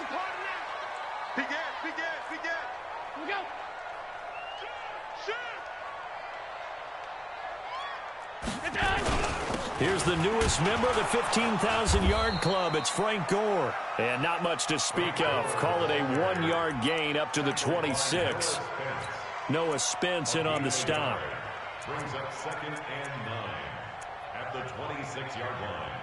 Here we go. Here's the newest member of the 15,000-yard club. It's Frank Gore. And not much to speak of. Call it a 1-yard gain up to the 26. Noah Spence in on the stop. Brings up 2nd and 9 at the 26-yard line.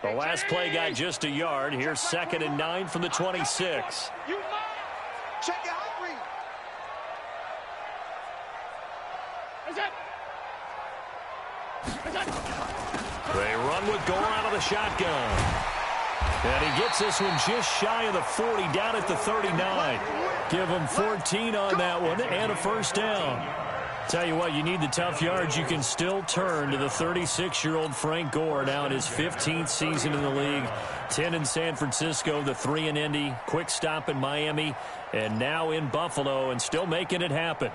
The last play got just a yard. Here's 2nd and 9 from the 26. Check your hot read. They run with Gore out of the shotgun. And he gets this one just shy of the 40, down at the 39. Give him 14 on that one and a first down. Tell you what, you need the tough yards. You can still turn to the 36-year-old Frank Gore, now in his 15th season in the league. 10 in San Francisco, the 3 in Indy, quick stop in Miami, and now in Buffalo, and still making it happen.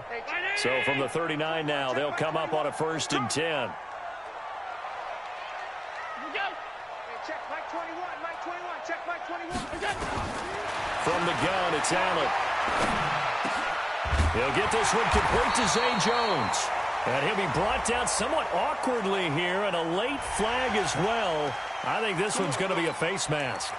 So from the 39 now, they'll come up on a 1st and 10. Check Mike 21, Mike 21, check Mike 21. From the gun, it's Allen. He'll get this one complete to Zay Jones. And he'll be brought down somewhat awkwardly here, and a late flag as well. I think this one's going to be a face mask.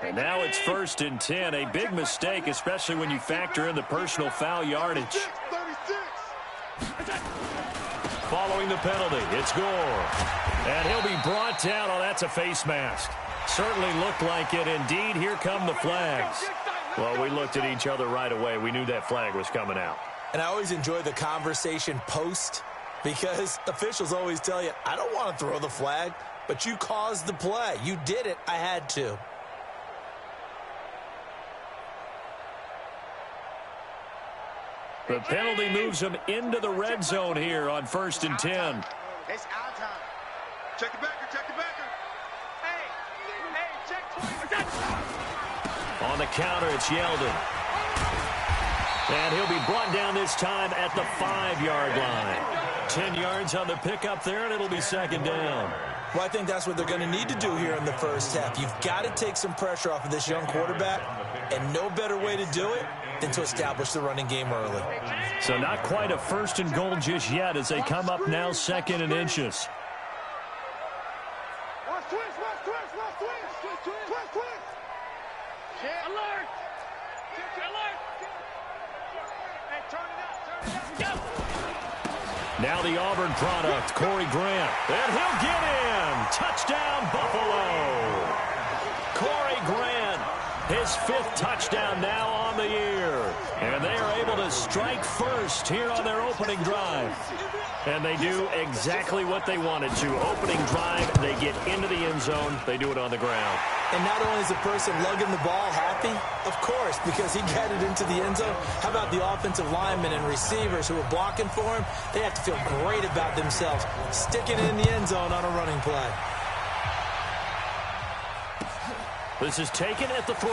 And now it's 1st and 10. A big mistake, especially when you factor in the personal foul yardage. Following the penalty, it's Gore. And he'll be brought down. Oh, that's a face mask. Certainly looked like it. Indeed, here come the flags. Well, we looked at each other right away. We knew that flag was coming out. And I always enjoy the conversation post, because officials always tell you, I don't want to throw the flag, but you caused the play. You did it. I had to. The penalty moves him into the red zone here on 1st and 10. It's our time. Check the backer, check the backer. Hey, check 20. On the counter, it's Yeldon. And he'll be brought down this time at the 5-yard line. 10 yards on the pickup there, and it'll be 2nd down. Well, I think that's what they're going to need to do here in the first half. You've got to take some pressure off of this young quarterback, and no better way to do it than to establish the running game early. So not quite a 1st and goal just yet as they come up now 2nd and inches. Alert! Alert! Hey, turn it up, Now the Auburn product, Corey Grant. And he'll get in. Touchdown, Buffalo. Corey Grant, his 5th touchdown now on the year. And they are able to strike first here on their opening drive. And they do exactly what they wanted to. Opening drive, they get into the end zone. They do it on the ground. And not only is the person lugging the ball happy, of course, because he got it into the end zone. How about the offensive linemen and receivers who are blocking for him? They have to feel great about themselves, sticking it in the end zone on a running play. This is taken at the 3.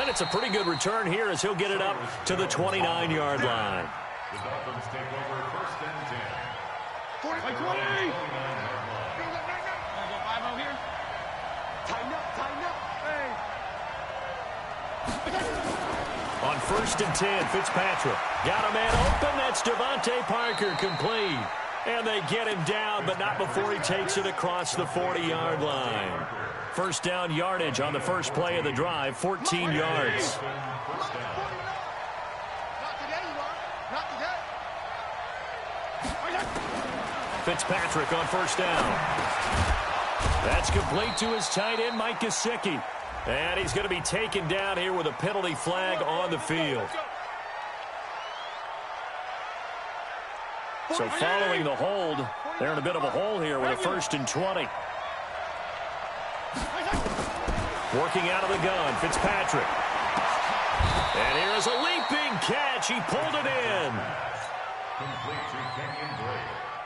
And it's a pretty good return here as he'll get it up to the 29-yard line. The Dolphins take over 1st and 10. 20. Tighten up. Hey. On 1st and 10, Fitzpatrick got a man open. That's Devontae Parker, complete. And they get him down, but not before he takes it across the 40-yard line. First down yardage on the first play of the drive, 14 yards. Fitzpatrick on 1st down. That's complete to his tight end, Mike Gesicki. And he's going to be taken down here with a penalty flag on the field. So following the hold, they're in a bit of a hole here with a 1st and 20. Working out of the gun, Fitzpatrick. And here is a leaping catch. He pulled it in.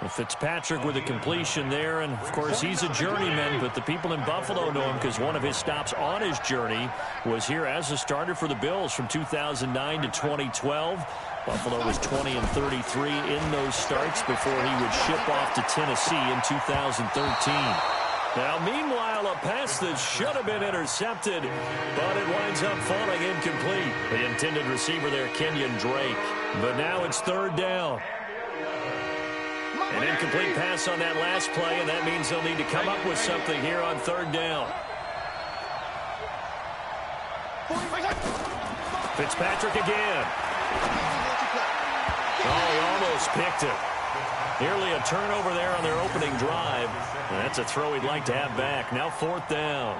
Fitzpatrick with a completion there, and of course he's a journeyman, but the people in Buffalo know him because one of his stops on his journey was here as a starter for the Bills from 2009 to 2012. Buffalo was 20-33 in those starts before he would ship off to Tennessee in 2013. Now, meanwhile, a pass that should have been intercepted, but it winds up falling incomplete. The intended receiver there, Kenyon Drake. But now it's third down. An incomplete pass on that last play, and that means they'll need to come up with something here on third down. Fitzpatrick again. Oh, he almost picked it. Nearly a turnover there on their opening drive. That's a throw he'd like to have back. Now fourth down.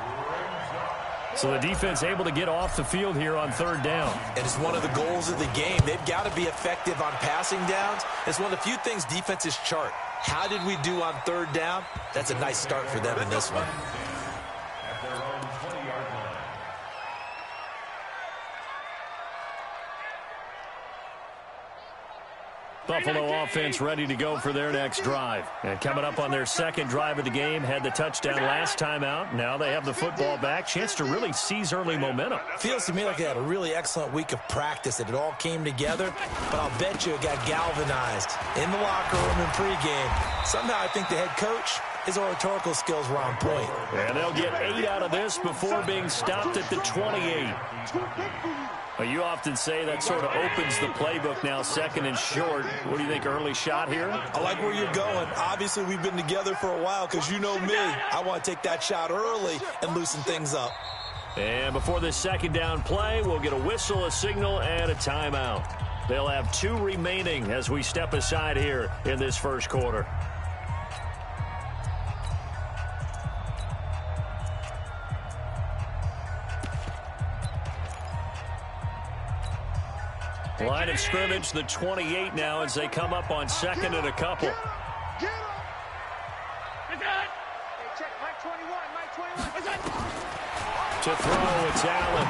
So the defense able to get off the field here on third down. And it's one of the goals of the game. They've got to be effective on passing downs. It's one of the few things defenses chart. How did we do on third down? That's a nice start for them in this one. At their own 20-yard line. Buffalo offense ready to go for their next drive. And coming up on their second drive of the game, had the touchdown last time out. Now they have the football back. Chance to really seize early momentum. Feels to me like they had a really excellent week of practice, that it all came together. But I'll bet you it got galvanized in the locker room in pregame. Somehow I think the head coach, his oratorical skills were on point. And they'll get 8 out of this before being stopped at the 28. Well, you often say that sort of opens the playbook now, second and short. What do you think, early shot here? I like where you're going. Obviously, we've been together for a while because you know me. I want to take that shot early and loosen things up. And before this second down play, we'll get a whistle, a signal, and a timeout. They'll have 2 remaining as we step aside here in this first quarter. Line of scrimmage, the 28 now as they come up on second and a couple. Get up. Hey, check Mike 21. To throw, it's Allen.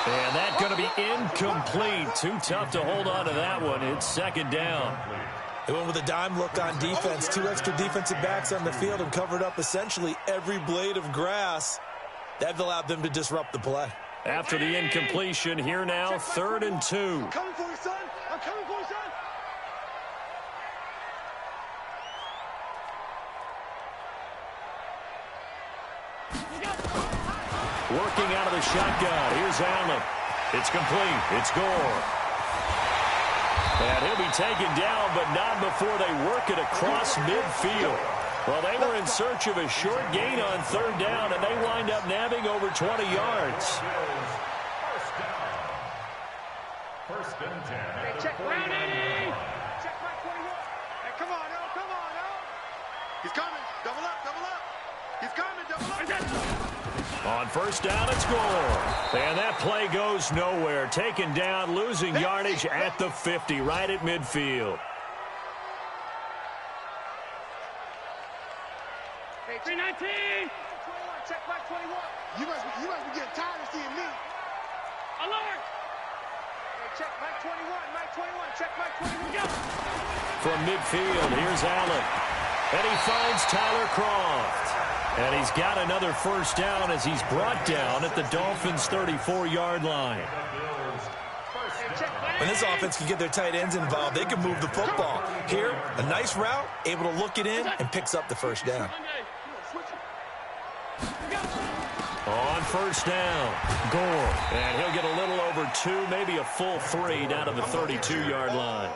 And that's going to be incomplete. Too tough to hold on to that one. It's second down. They went with a dime look on defense. 2 extra defensive backs on the field and covered up essentially every blade of grass. That allowed them to disrupt the play. After the incompletion, here now, 3rd and 2. I'm coming for you, son. I'm coming for you, son. Working out of the shotgun. Here's Allen. It's complete. It's Gore. And he'll be taken down, but not before they work it across midfield. Well, they were in search of a short gain on third down, and they wind up nabbing over 20 yards. First and 10. Hey, check round 80. Check Mike 21. Hey, come on, El. Come on, El. He's coming. Double up, double up. He's coming, double up. On first down, it's Gore. And that play goes nowhere. Taken down, losing yardage at the 50, right at midfield. Hey, 319. 21. Check Mike 21. You must be getting tired of seeing me. Alert. Hey, check Mike 21. Mike 21. Check Mike 21. Go. From midfield, here's Allen. And he finds Tyler Croft. And he's got another first down as he's brought down at the Dolphins' 34-yard line. When this offense can get their tight ends involved, they can move the football. Here, a nice route, able to look it in, and picks up the first down. On first down, Gore. And he'll get a little over 2, maybe a full 3 down to the 32-yard line.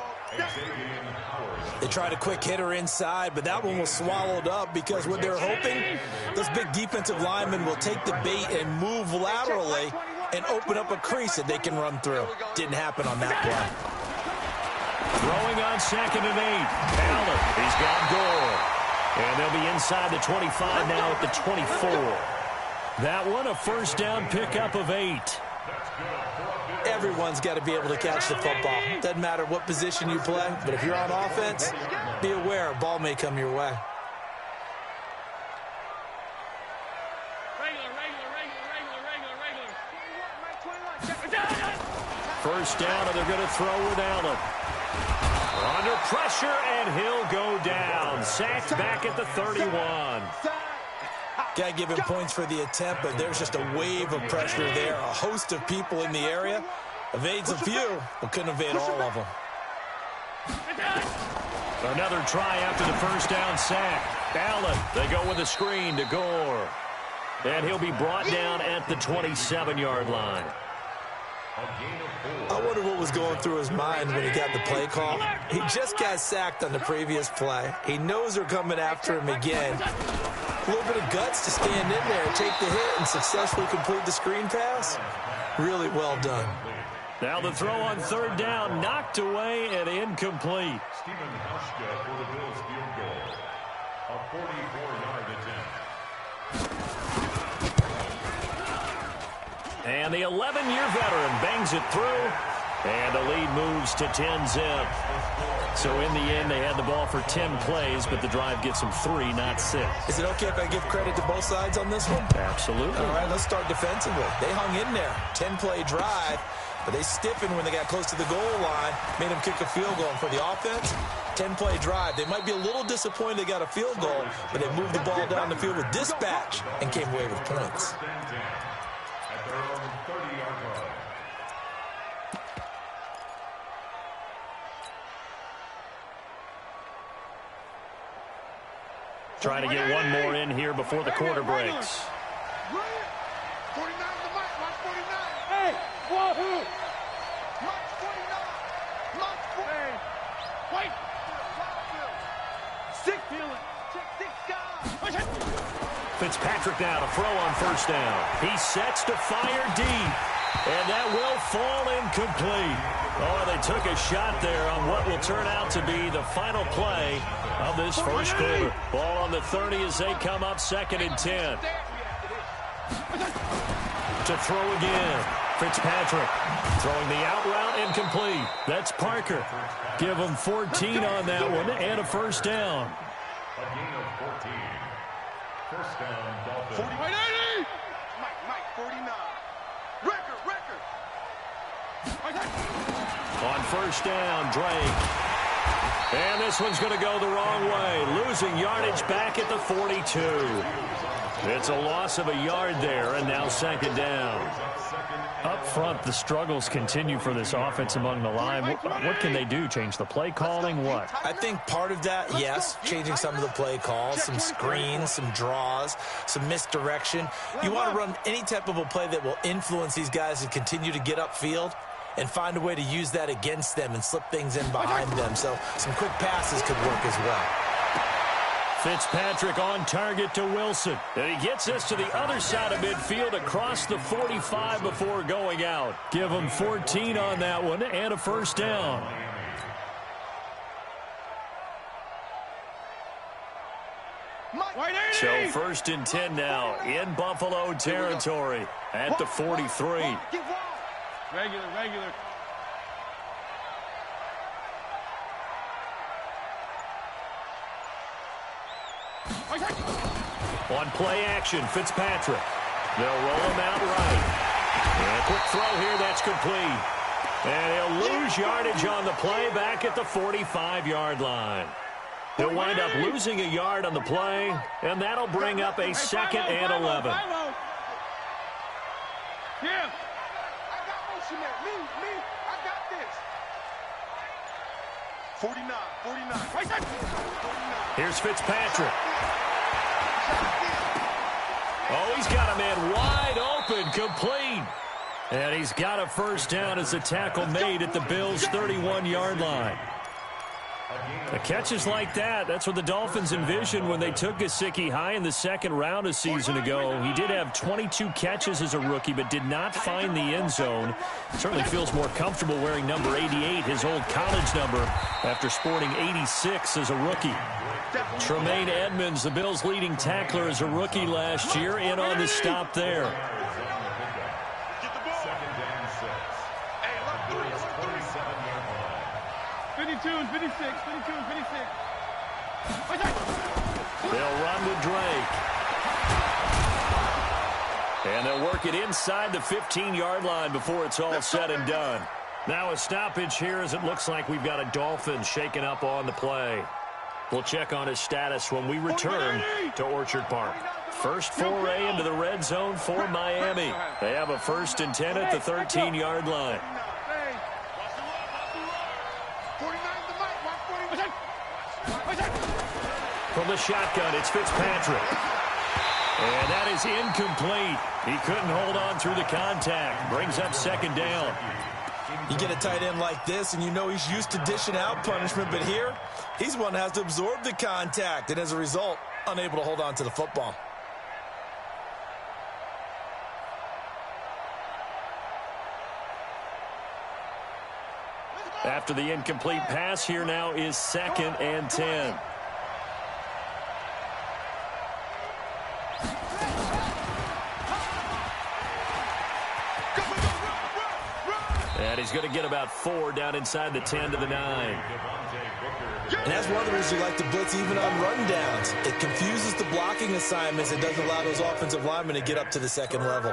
They tried a quick hitter inside, but that one was swallowed up because what they're hoping, those big defensive linemen will take the bait and move laterally and open up a crease that they can run through. Didn't happen on that play. Throwing on second and 8. Allen, he's got Gore. And they'll be inside the 25 now at the 24. That one, a first down pickup of 8. Everyone's got to be able to catch the football. Doesn't matter what position you play, but if you're on offense, be aware a ball may come your way. First down, and they're going to throw with Allen. Under pressure, and he'll go down. Sacked back at the 31. Got to give him points for the attempt, but there's just a wave of pressure there. A host of people in the area. Evades a few, but couldn't evade all of them. Another try after the first down sack. Allen, they go with a screen to Gore. And he'll be brought down at the 27-yard line. I wonder what was going through his mind when he got the play call. He just got sacked on the previous play. He knows they're coming after him again. A little bit of guts to stand in there, take the hit, and successfully complete the screen pass. Really well done. Now the throw on third down, knocked away and incomplete. Stephen Hauschka for the Bills field goal. A 44-yard attempt. And the 11-year veteran bangs it through, and the lead moves to 10-zip. So in the end, they had the ball for 10 plays, but the drive gets them 3, not 6. Is it okay if I give credit to both sides on this one? Absolutely. All right, let's start defensively. They hung in there. 10-play drive. But they stiffened when they got close to the goal line, made them kick a field goal. And for the offense, 10-play drive. They might be a little disappointed they got a field goal, but they moved the ball down the field with dispatch and came away with points. At their own 30-yard line. Trying to get one more in here before the quarter breaks. 49 to Mike. Watch 49. Hey, whoa. Mike 49. Mike 49. Wait. Six. Feel it. Check 6 guys. Fitzpatrick now to throw on first down. He sets to fire deep. And that will fall incomplete. Oh, they took a shot there on what will turn out to be the final play of this first quarter. Ball on the 30 as they come up 2nd and 10. To throw again. Fitzpatrick throwing the out route incomplete. That's Parker. Give him 14 on that one and a first down. A gain of 14. First down, Dolphins. 40. Mike 49. Record. On first down, Drake. And this one's going to go the wrong way. Losing yardage back at the 42. It's a loss of a yard there, and now 2nd down. Up front, the struggles continue for this offense among the line. What can they do? Change the play calling? What? I think part of that, yes, changing some of the play calls, some screens, some draws, some misdirection. You want to run any type of a play that will influence these guys to continue to get upfield and find a way to use that against them and slip things in behind them. So some quick passes could work as well. Fitzpatrick on target to Wilson. And he gets us to the other side of midfield across the 45 before going out. Give him 14 on that one and a first down. So 1st and 10 now in Buffalo territory at the 43. Regular. On play action, Fitzpatrick. They'll roll him out right. And a quick throw here, that's complete. And he'll lose yardage on the play back at the 45-yard line. He'll wind up losing a yard on the play, and that'll bring up a 2nd and 11. Yeah. I got motion there. Me. I got this. 49. 49. Here's Fitzpatrick. Oh, he's got a man wide open, complete. And he's got a first down as the tackle made at the Bills' 31-yard line. The catches like that, that's what the Dolphins envisioned when they took Gesicki high in the 2nd round a season ago. He did have 22 catches as a rookie, but did not find the end zone. Certainly feels more comfortable wearing number 88, his old college number, after sporting 86 as a rookie. Tremaine Edmonds, the Bills' leading tackler as a rookie last year, in on the stop there. 52 and 56. They'll run to Drake. And they'll work it inside the 15-yard line before it's all said and done. Now a stoppage here as it looks like we've got a Dolphin shaken up on the play. We'll check on his status when we return to Orchard Park. First foray into the red zone for Miami. They have a 1st and 10 at the 13-yard line. From the shotgun, it's Fitzpatrick. And that is incomplete. He couldn't hold on through the contact. Brings up 2nd down. You get a tight end like this, and you know he's used to dishing out punishment, but here, he's one that has to absorb the contact, and as a result, unable to hold on to the football. After the incomplete pass, here now is 2nd and 10. And he's going to get about 4 down inside the 10 to the 9. And that's one of the reasons you like to blitz even on rundowns. It confuses the blocking assignments. It doesn't allow those offensive linemen to get up to the 2nd level.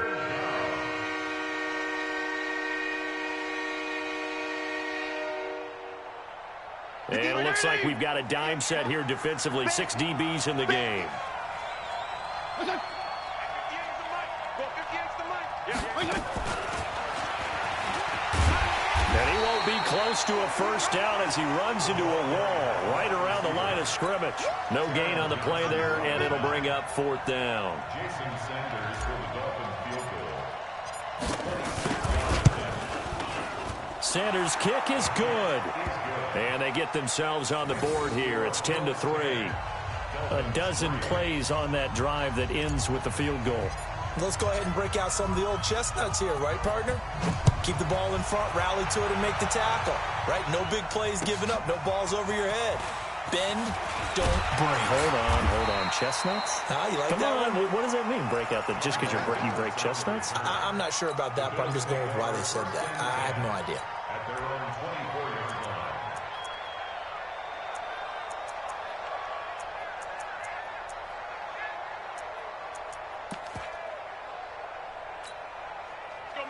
And it looks like we've got a dime set here defensively. 6 DBs in the game. And he won't be close to a 1st down as he runs into a wall right around the line of scrimmage. No gain on the play there, and it'll bring up 4th down. Jason Sanders for the Dolphin field goal. Sanders' kick is good. And they get themselves on the board here. It's 10-3. A dozen plays on that drive that ends with the field goal. Let's go ahead and break out some of the old chestnuts here, right, partner? Keep the ball in front, rally to it, and make the tackle, right? No big plays given up, no balls over your head. Bend, don't break. Hold on. Chestnuts? You like Come that on. one? What does that mean, break out? Just because you break chestnuts? I'm not sure about that, but I'm just going with why they said that. I have no idea. At their own 24-yard line.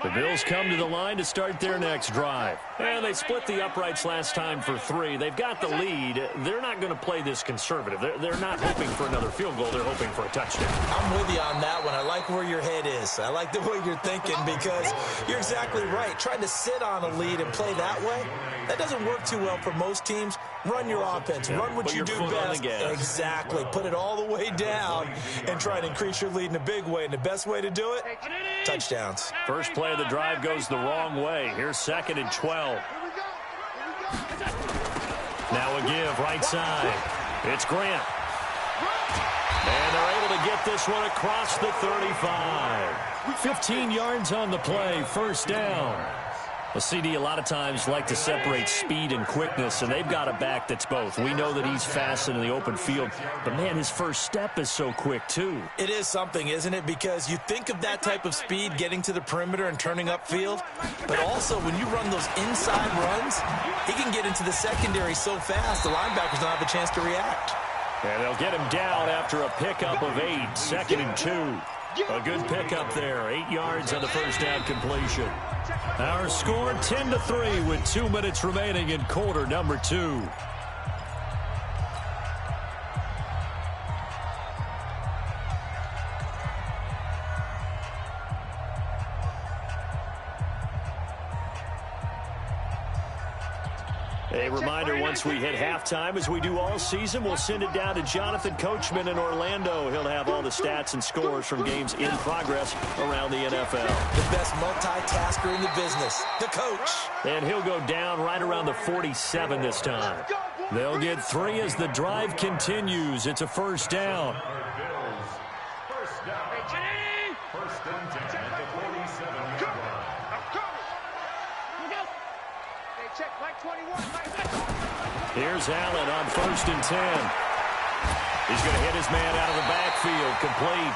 The Bills come to the line to start their next drive. And they split the uprights last time for 3. They've got the lead. They're not going to play this conservative. They're not hoping for another field goal. They're hoping for a touchdown. I'm with you on that one. I like where your head is. I like the way you're thinking because you're exactly right. Trying to sit on a lead and play that way, that doesn't work too well for most teams. Run your offense. Run what you do best. Exactly. Put it all the way down and try to increase your lead in a big way. And the best way to do it, touchdowns. First play of the drive goes the wrong way. Here's 2nd and 12. Now a give right side. It's Grant. And they're able to get this one across the 35. 15 yards on the play. 1st down. Well, CD, a lot of times like to separate speed and quickness, and they've got a back that's both. We know that he's fast in the open field, but, man, his first step is so quick, too. It is something, isn't it? Because you think of that type of speed getting to the perimeter and turning upfield, but also when you run those inside runs, he can get into the secondary so fast the linebackers don't have a chance to react. And they'll get him down after a pickup of 8, 2nd and 2. A good pickup there, 8 yards on the first down completion. Our score 10-3 with 2 minutes remaining in quarter number 2. A reminder, once we hit halftime, as we do all season, we'll send it down to Jonathan Coachman in Orlando. He'll have all the stats and scores from games in progress around the NFL. The best multitasker in the business, the coach. And he'll go down right around the 47 this time. They'll get 3 as the drive continues. It's a 1st down. First down. 1st and 10 at the 47-yard line. Here's Allen on 1st and 10. He's going to hit his man out of the backfield, complete.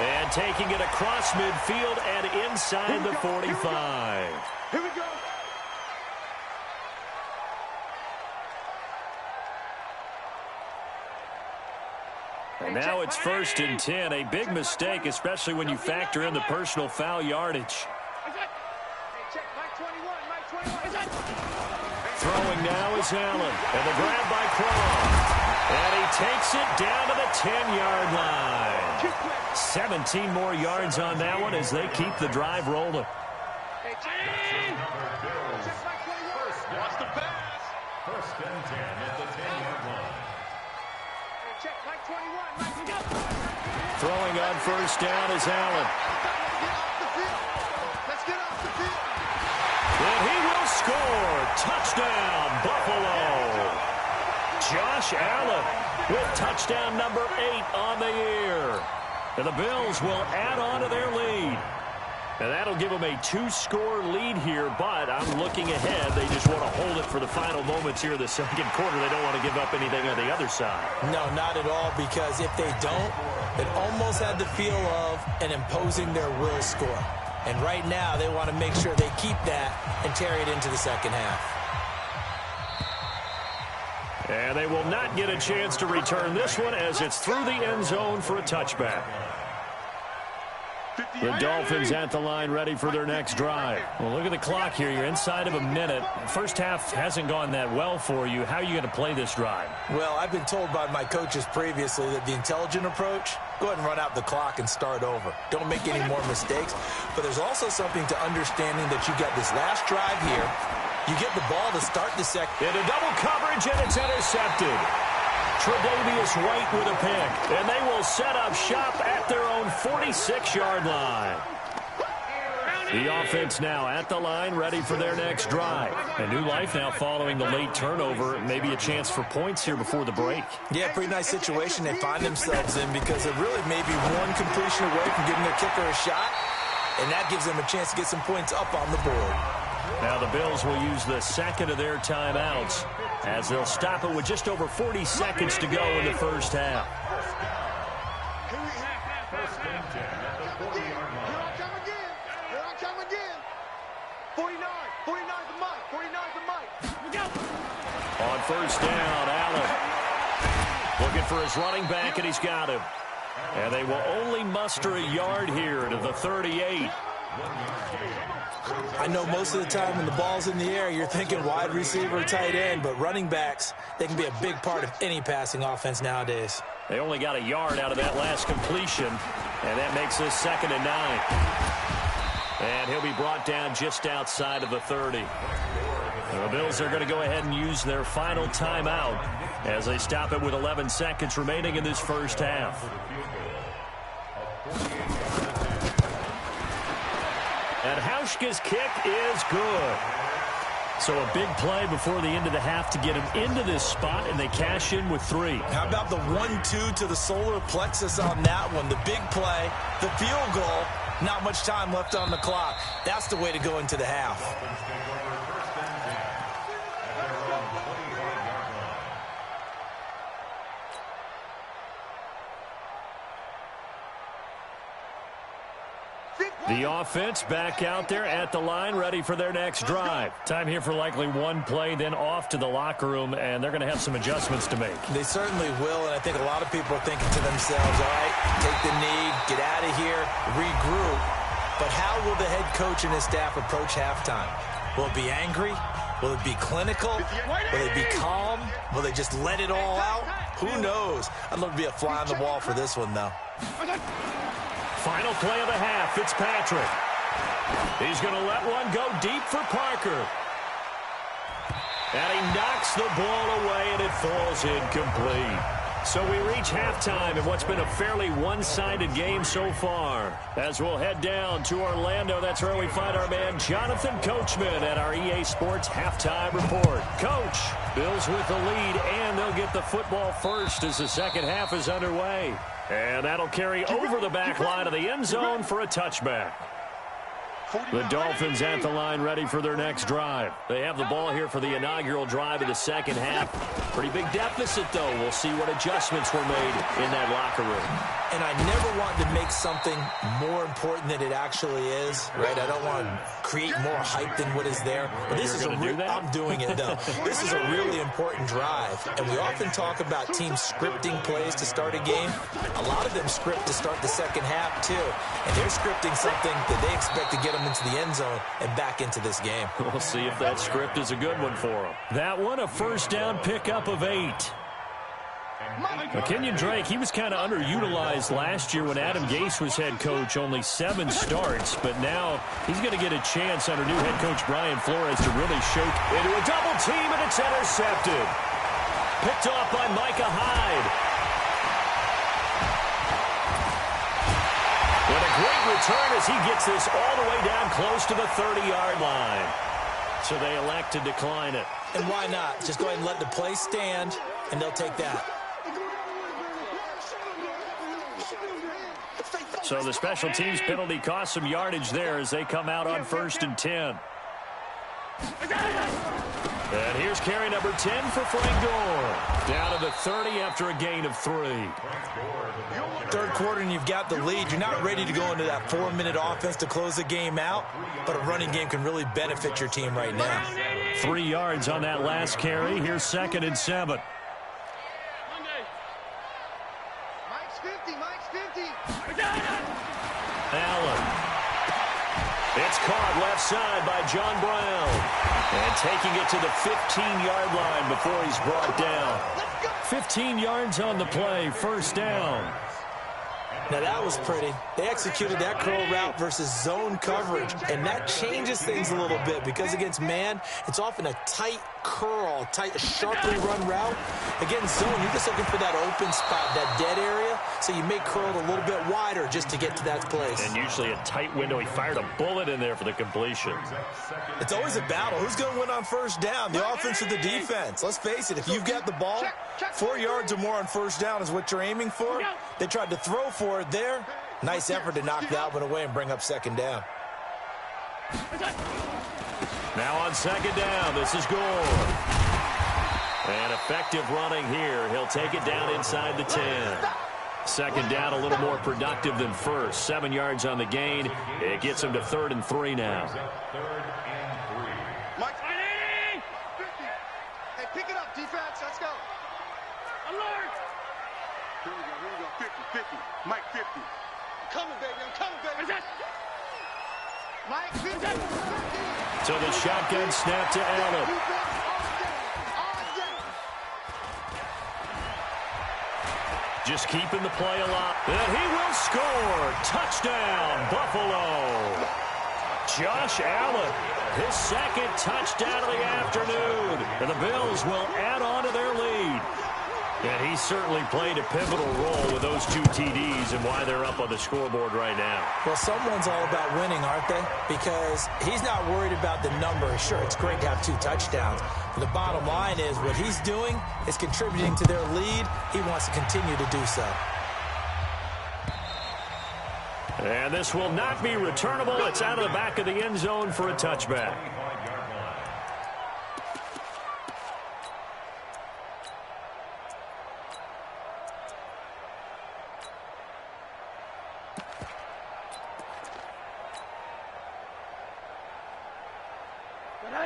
And taking it across midfield and inside the 45. Here we go. And now it's 1st and 10. A big mistake, especially when you factor in the personal foul yardage. is Allen. And the grab by Craw. And he takes it down to the 10-yard line. 17 more yards on that one as they keep the drive rolling. What's the pass? First and 10 at the 10-yard line. Throwing on first down is Allen. And he will score. Touchdown, Buffalo. Josh Allen with touchdown number 8 on the year. And the Bills will add on to their lead. And that'll give them a 2-score lead here, but I'm looking ahead. They just want to hold it for the final moments here of the second quarter. They don't want to give up anything on the other side. No, not at all, because if they don't, it almost had the feel of an imposing their will score. And right now, they want to make sure they keep that and carry it into the second half. And they will not get a chance to return this one as it's through the end zone for a touchback. The Dolphins at the line ready for their next drive. Well, look at the clock here. You're inside of a minute. First half hasn't gone that well for you. How are you going to play this drive? Well, I've been told by my coaches previously that the intelligent approach, go ahead and run out the clock and start over. Don't make any more mistakes. But there's also something to understanding that you got this last drive here. You get the ball to start the second. Into double coverage, and it's intercepted. Tre'Davious White with a pick, and they will set up shop at their own 46-yard line. The offense now at the line, ready for their next drive. A new life now following the late turnover. Maybe a chance for points here before the break. Yeah, pretty nice situation they find themselves in, because they're really maybe one completion away from giving their kicker a shot, and that gives them a chance to get some points up on the board. Now the Bills will use the second of their timeouts as they'll stop it with just over 40 seconds to go in the first half. First and 10 at the 40-yard line. Here I come again. 49 the mic. 49 the mic. On first down, Allen looking for his running back, and he's got him. And they will only muster a yard here to the 38. I know most of the time when the ball's in the air, you're thinking wide receiver, tight end, but running backs, they can be a big part of any passing offense nowadays. They only got a yard out of that last completion, and that makes this 2nd and 9. And he'll be brought down just outside of the 30. The Bills are going to go ahead and use their final timeout as they stop it with 11 seconds remaining in this first half. And Hauschka's kick is good. So a big play before the end of the half to get him into this spot, and they cash in with 3. How about the 1-2 to the solar plexus on that one? The big play, the field goal, not much time left on the clock. That's the way to go into the half. The offense back out there at the line, ready for their next drive. Time here for likely one play, then off to the locker room, and they're going to have some adjustments to make. They certainly will, and I think a lot of people are thinking to themselves, all right, take the knee, get out of here, regroup. But how will the head coach and his staff approach halftime? Will it be angry? Will it be clinical? Will it be calm? Will they just let it all out? Who knows? I'd love to be a fly on the wall for this one, though. Final play of the half, Fitzpatrick. He's going to let one go deep for Parker. And he knocks the ball away, and it falls incomplete. So we reach halftime in what's been a fairly one-sided game so far. As we'll head down to Orlando, that's where we find our man Jonathan Coachman at our EA Sports Halftime Report. Coach, Bills with the lead, and they'll get the football first as the second half is underway. And that'll carry over the back line of the end zone for a touchback. The Dolphins at the line ready for their next drive. They have the ball here for the inaugural drive of the second half. Pretty big deficit, though. We'll see what adjustments were made in that locker room. And I never want to make something more important than it actually is, right? I don't want to create more hype than what is there. But this is I'm doing it, though. This is a really important drive. And we often talk about teams scripting plays to start a game. A lot of them script to start the second half, too. And they're scripting something that they expect to get them them into the end zone and back into this game. We'll see if that script is a good one for them. That one, a first down pickup of 8. Kenyon Drake, he was kind of underutilized last year when Adam Gase was head coach, only 7 starts, but now he's going to get a chance under new head coach Brian Flores to really show into a double team, and it's intercepted. Picked off by Micah Hyde. What a great return as he gets this all the way down close to the 30-yard line. So they elect to decline it. And why not? Just go ahead and let the play stand, and they'll take that. So the special teams penalty cost some yardage there as they come out on 1st and 10. And here's carry number 10 for Frank Gore. Down to the 30 after a gain of 3. Third quarter and you've got the lead. You're not ready to go into that 4-minute offense to close the game out, but a running game can really benefit your team right now. 3 yards on that last carry. Here's 2nd and 7. Allen. It's caught left side by John Brown. And taking it to the 15-yard line before he's brought down. 15 yards on the play, first down. Now that was pretty. They executed that curl route versus zone coverage, and that changes things a little bit because against man, it's often a tight curl, sharply run route. Against zone, you're just looking for that open spot, that dead area, so you may curl it a little bit wider just to get to that place. And usually a tight window. He fired a bullet in there for the completion. It's always a battle. Who's going to win on first down, the offense or the defense? Let's face it, if you've got the ball, 4 yards or more on first down is what you're aiming for. They tried to throw for it there. Nice effort to knock that one away and bring up 2nd down. Now on 2nd down, this is Gore. And effective running here. He'll take it down inside the 10. 2nd down, a little more productive than first. 7 yards on the gain. It gets him to 3rd and 3 now. Mike, 50. Hey, pick it up, defense. Let's go. Alert. Here we go. 50, 50. Mike, 50. I'm coming, baby. Mike, 50. So the shotgun snap to Allen. Just keeping the play alive. And he will score. Touchdown, Buffalo. Josh Allen, his 2nd touchdown of the afternoon. And the Bills will add on to their lead. And he certainly played a pivotal role with those 2 TDs and why they're up on the scoreboard right now. Well, someone's all about winning, aren't they? Because he's not worried about the number. Sure, it's great to have 2 touchdowns. But the bottom line is what he's doing is contributing to their lead. He wants to continue to do so. And this will not be returnable. It's out of the back of the end zone for a touchback.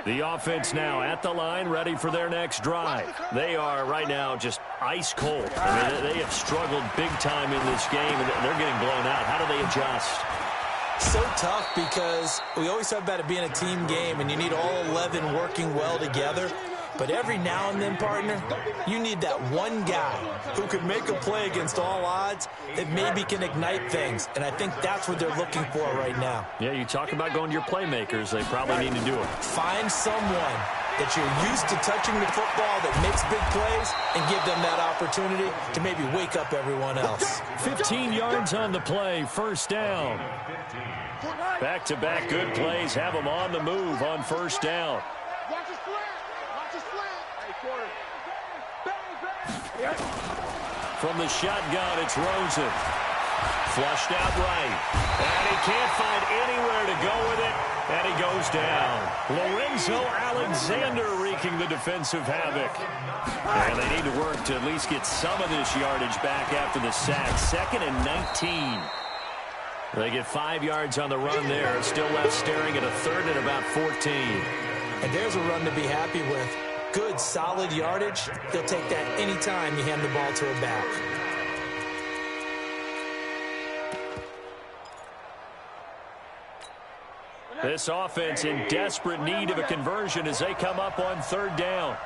The offense now at the line, ready for their next drive. They are right now just ice cold. I mean, they have struggled big time in this game, and they're getting blown out. How do they adjust? So tough because we always talk about it being a team game, and you need all 11 working well together. But every now and then, partner, you need that one guy who could make a play against all odds that maybe can ignite things. And I think that's what they're looking for right now. Yeah, you talk about going to your playmakers. They probably need to do it. Find someone that you're used to touching the football that makes big plays and give them that opportunity to maybe wake up everyone else. 15 yards on the play, first down. Back-to-back good plays have them on the move on first down. From the shotgun, it's Rosen. Flushed out right. And he can't find anywhere to go with it. And he goes down. Lorenzo Alexander wreaking the defensive havoc. And they need to work to at least get some of this yardage back after the sack. 2nd and 19. They get 5 yards on the run there. Still left staring at a 3rd and about 14. And there's a run to be happy with. Good, solid yardage. They'll take that anytime you hand the ball to a back. This offense in desperate need of a conversion as they come up on third down.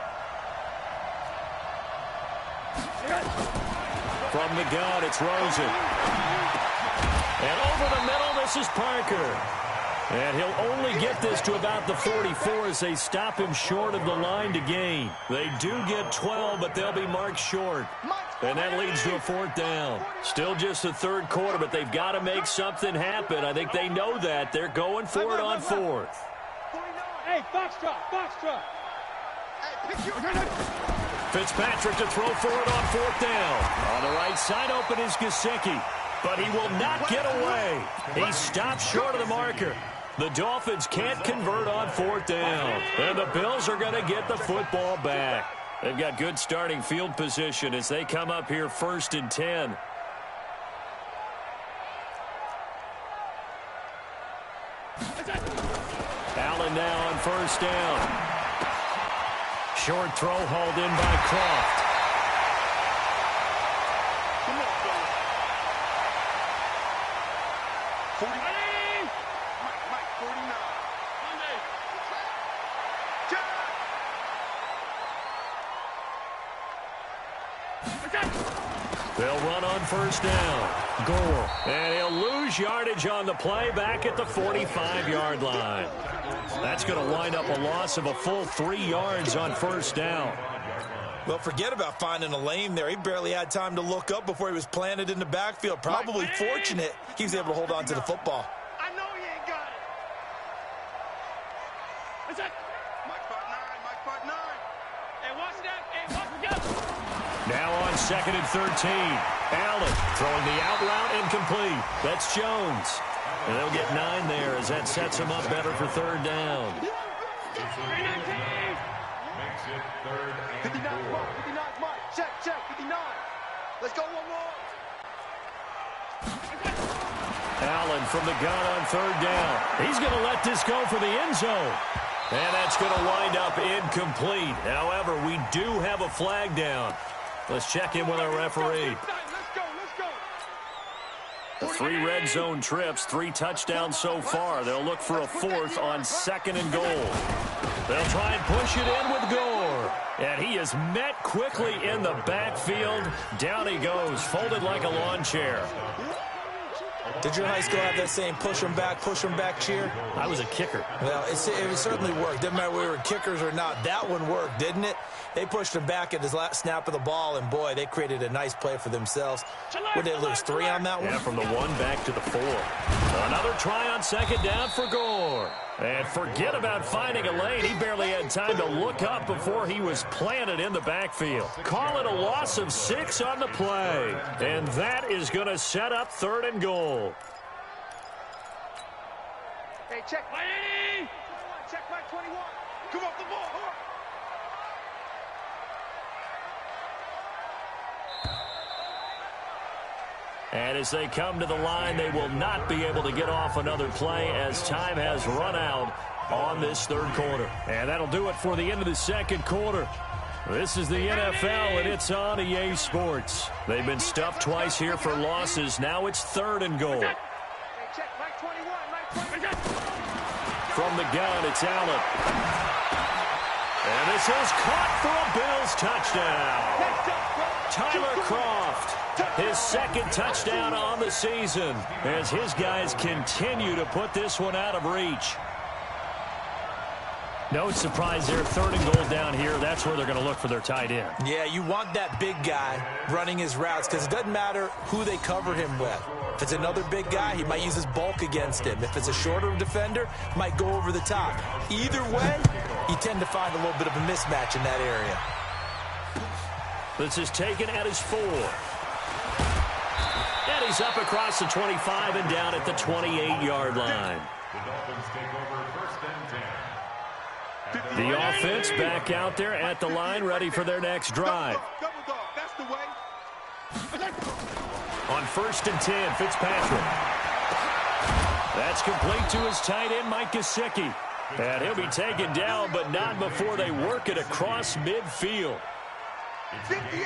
From the gun, it's Rosen. And over the middle, this is Parker. And he'll only get this to about the 44 as they stop him short of the line to gain. They do get 12, but they'll be marked short. And that leads to a fourth down. Still just the third quarter, but they've got to make something happen. I think they know that. They're going for it on fourth. Hey, foxtrot, foxtrot. Fitzpatrick to throw for it on fourth down. On the right side open is Gesicki, but he will not get away. He stops short of the marker. The Dolphins can't convert on fourth down, and the Bills are going to get the football back. They've got good starting field position as they come up here 1st and 10. Allen now on first down. Short throw hauled in by Croft. Come on, fellas. 49. They'll run on first down. Gore. And he'll lose yardage on the play back at the 45-yard line. That's going to wind up a loss of a full 3 yards on first down. Well, forget about finding a lane there. He barely had time to look up before he was planted in the backfield. Probably fortunate he was able to hold on to the football. I know he ain't got it. Mike 5'9", Mike 5'9". Hey, watch that. Hey, watch it go. Now on 2nd and 13. Allen throwing the out route incomplete. That's Jones. And they'll get 9 there as that sets them up better for third down. 59, Mark, 59, Mark. Check, 59. Let's go, 1-1. Allen from the gun on third down. He's going to let this go for the end zone. And that's going to wind up incomplete. However, we do have a flag down. Let's check in with our referee. The 3 red zone trips, 3 touchdowns so far. They'll look for a 4th on 2nd and goal. They'll try and push it in with Gore. And he is met quickly in the backfield. Down he goes, folded like a lawn chair. Did your high school have that same push 'em back cheer? I was a kicker. Well, it certainly worked. Didn't matter whether we were kickers or not. That one worked, didn't it? They pushed him back at his last snap of the ball, and boy, they created a nice play for themselves. Would they lose 3 on that one? Yeah, from the 1 back to the 4. Another try on 2nd down for Gore. And forget about finding a lane. He barely had time to look up before he was planted in the backfield. Call it a loss of 6 on the play. And that is going to set up 3rd and goal. Hey, check. Check my 21. Come off the ball. And as they come to the line, they will not be able to get off another play as time has run out on this 3rd quarter. And that'll do it for the end of the 2nd quarter. This is the NFL, and it's on EA Sports. They've been stuffed twice here for losses. Now it's 3rd and goal. From the gun, it's Allen. And this is caught for a Bills touchdown. Tyler Croft. His 2nd touchdown on the season as his guys continue to put this one out of reach. No surprise there, 3rd and goal down here. That's where they're going to look for their tight end. Yeah, you want that big guy running his routes because it doesn't matter who they cover him with. If it's another big guy, he might use his bulk against him. If it's a shorter defender, he might go over the top. Either way, you tend to find a little bit of a mismatch in that area. This is taken at his 4. And he's up across the 25 and down at the 28-yard line. The Dolphins take over 1st and 10. The offense back out there at the line, ready for their next drive. Double dog. That's the way. On 1st and 10, Fitzpatrick. That's complete to his tight end, Mike Gesicki. And he'll be taken down, but not before they work it across midfield.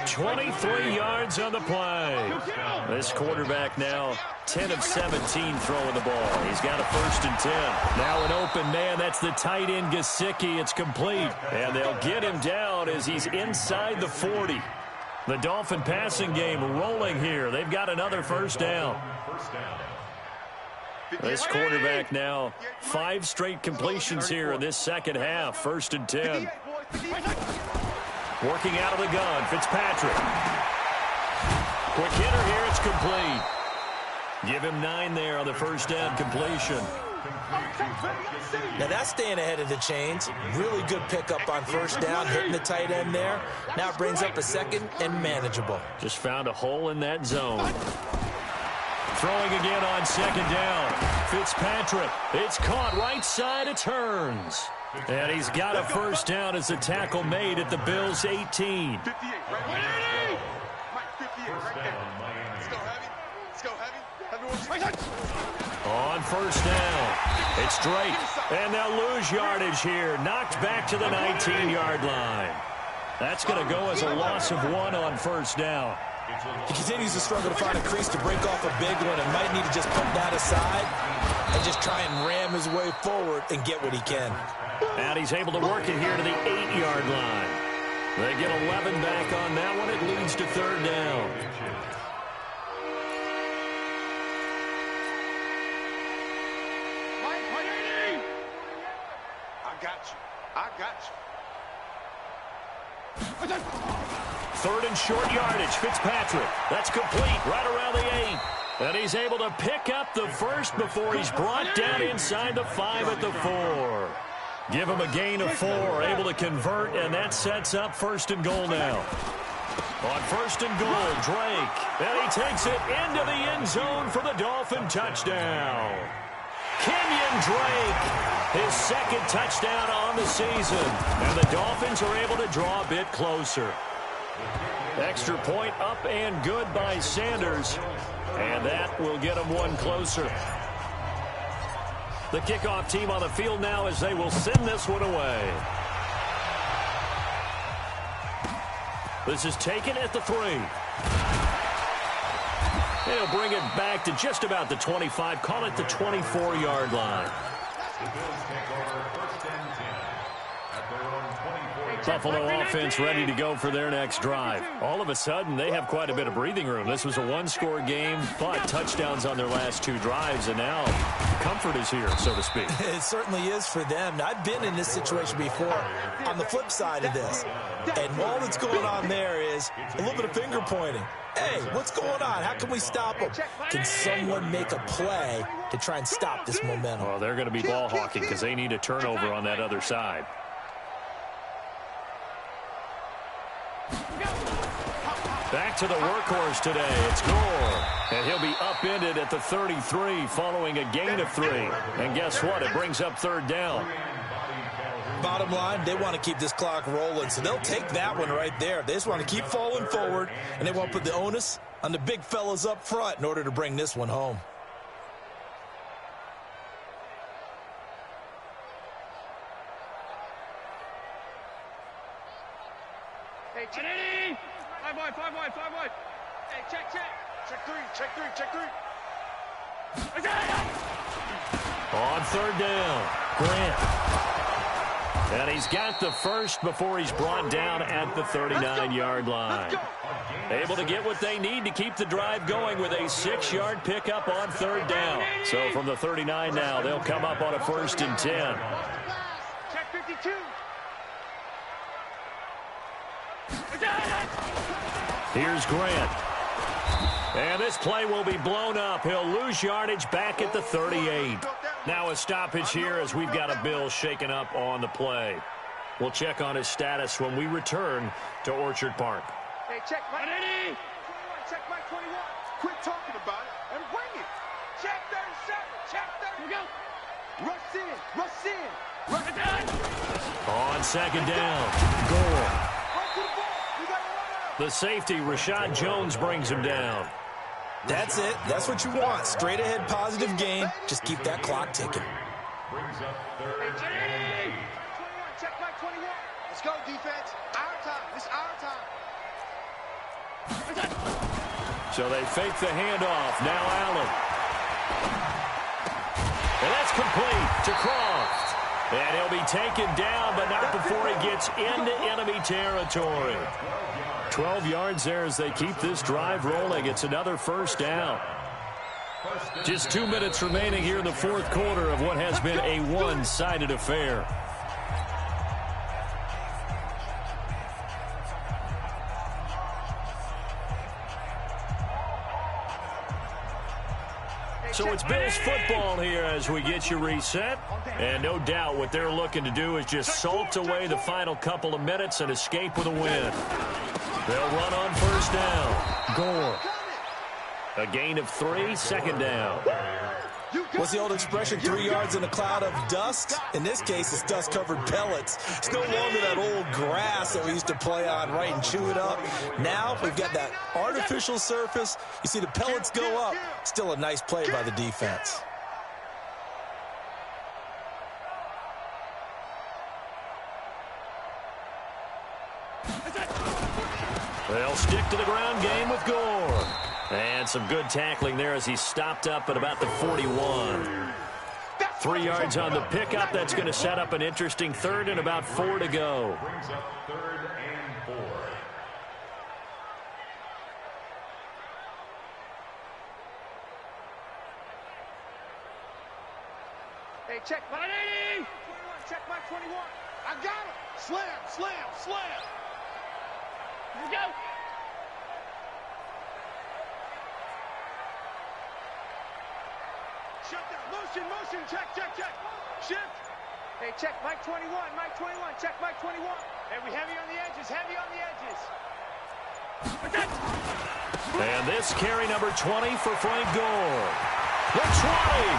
23 yards on the play. This quarterback now 10 of 17 throwing the ball. He's got a 1st and 10. Now an open man. That's the tight end, Gesicki. It's complete. And they'll get him down as he's inside the 40. The Dolphin passing game rolling here. They've got another 1st down. This quarterback now 5 straight completions here in this second half. 1st and 10. Working out of the gun, Fitzpatrick. Quick hitter here, it's complete. Give him 9 there on the 1st down completion. Now that's staying ahead of the chains. Really good pickup on 1st down, hitting the tight end there. Now it brings up a 2nd and manageable. Just found a hole in that zone. Throwing again on 2nd down. Fitzpatrick, it's caught right side, it turns. And he's got a 1st down as the tackle made at the Bills' 18. 58, right? Mike, 58, right there. Let's go heavy. Let's go heavy. On 1st down, it's Drake. And they'll lose yardage here. Knocked back to the 19-yard line. That's going to go as a loss of 1 on 1st down. He continues to struggle to find a crease to break off a big one and might need to just put that aside and just try and ram his way forward and get what he can. And he's able to work it here to the 8-yard line. They get 11 back on that one. It leads to 3rd down. I got you. I got you. 3rd and short yardage. Fitzpatrick. That's complete right around the 8. And he's able to pick up the 1st before he's brought down inside the 5 at the 4. Give him a gain of 4. Able to convert, and that sets up 1st and goal now. On 1st and goal, Drake. And he takes it into the end zone for the Dolphin touchdown. Kenyon Drake, his 2nd touchdown on the season. And the Dolphins are able to draw a bit closer. Extra point up and good by Sanders. And that will get them 1 closer. The kickoff team on the field now as they will send this one away. This is taken at the 3. They'll bring it back to just about the 25. Call it the 24-yard line. Buffalo offense ready to go for their next drive. All of a sudden, they have quite a bit of breathing room. This was a 1-score game, but touchdowns on their last 2 drives, and now comfort is here, so to speak. It certainly is for them. Now, I've been in this situation before on the flip side of this, and all that's going on there is a little bit of finger pointing. Hey, what's going on? How can we stop them? Can someone make a play to try and stop this momentum? Well, they're going to be ball hawking because they need a turnover on that other side. Back to the workhorse today. It's Gore. And he'll be upended at the 33 following a gain of 3. And guess what? It brings up 3rd down. Bottom line, they want to keep this clock rolling, so they'll take that one right there. They just want to keep falling forward, and they want to put the onus on the big fellas up front in order to bring this one home. Hey, check. 5 wide. Hey, check. Check 3. On 3rd down, Grant. And he's got the 1st before he's brought down at the 39-yard line. Able to get what they need to keep the drive going with a 6-yard pickup on 3rd down. So from the 39 now, they'll come up on a 1st and 10. Check 52. Here's Grant. And this play will be blown up. He'll lose yardage back at the 38. Now a stoppage here as we've got a Bill shaken up on the play. We'll check on his status when we return to Orchard Park. Hey, check Mike 21. Check Mike 21. Quit talking about it and bring it. Check 37. Check 30. Here we go. Rush in. On 2nd down, Gore. The safety, Rashad Jones, brings him down. That's it. That's what you want. Straight ahead, positive gain. Just keep that clock ticking. Check Mike 21. Let's go, defense. Our time. It's our time. So they fake the handoff. Now Allen. And that's complete to Croft. And he'll be taken down, but not before he gets into enemy territory. 12 yards there as they keep this drive rolling. It's another first down. Just 2 minutes remaining here in the fourth quarter of what has been a one-sided affair. So it's Bills football here as we get you reset. And no doubt what they're looking to do is just salt away the final couple of minutes and escape with a win. They'll run on first down. Gore. A gain of 3, second down. What's the old expression, 3 yards in a cloud of dust? In this case, it's dust-covered pellets. It's no longer that old grass that we used to play on, right, and chew it up. Now we've got that artificial surface. You see the pellets go up. Still a nice play by the defense. They'll stick to the ground game with Gore. And some good tackling there as he stopped up at about the 41. 3 yards on the pickup. That's going to set up an interesting third and about 4 to go. Brings up 3rd and 4. Hey, check my 80. Check my 21. I got him. Slam, slam, slam. Here we go. Shut down. Motion, motion. Check, check, check. Shift. Hey, check Mike 21. Mike 21. Check Mike 21. Hey, we heavy on the edges. Heavy on the edges. And this carry number 20 for Frank Gore. The 20.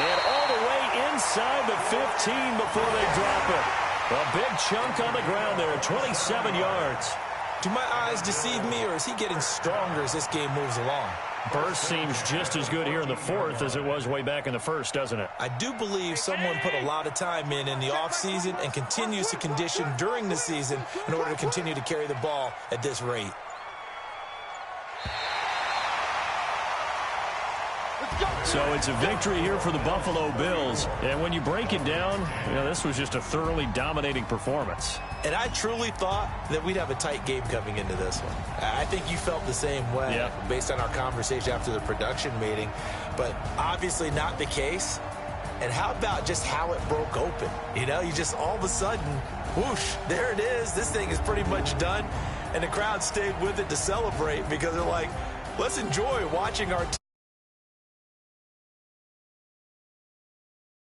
And all the way inside the 15 before they drop it. A big chunk on the ground there. 27 yards. Do my eyes deceive me, or is he getting stronger as this game moves along? Burst seems just as good here in the fourth as it was way back in the first, doesn't it? I do believe someone put a lot of time in the offseason and continues to condition during the season in order to continue to carry the ball at this rate. So it's a victory here for the Buffalo Bills. And when you break it down, this was just a thoroughly dominating performance. And I truly thought that we'd have a tight game coming into this one. I think you felt the same way based on our conversation after the production meeting. But obviously not the case. And how about just how it broke open? You just all of a sudden, whoosh, there it is. This thing is pretty much done. And the crowd stayed with it to celebrate because they're like, let's enjoy watching our team.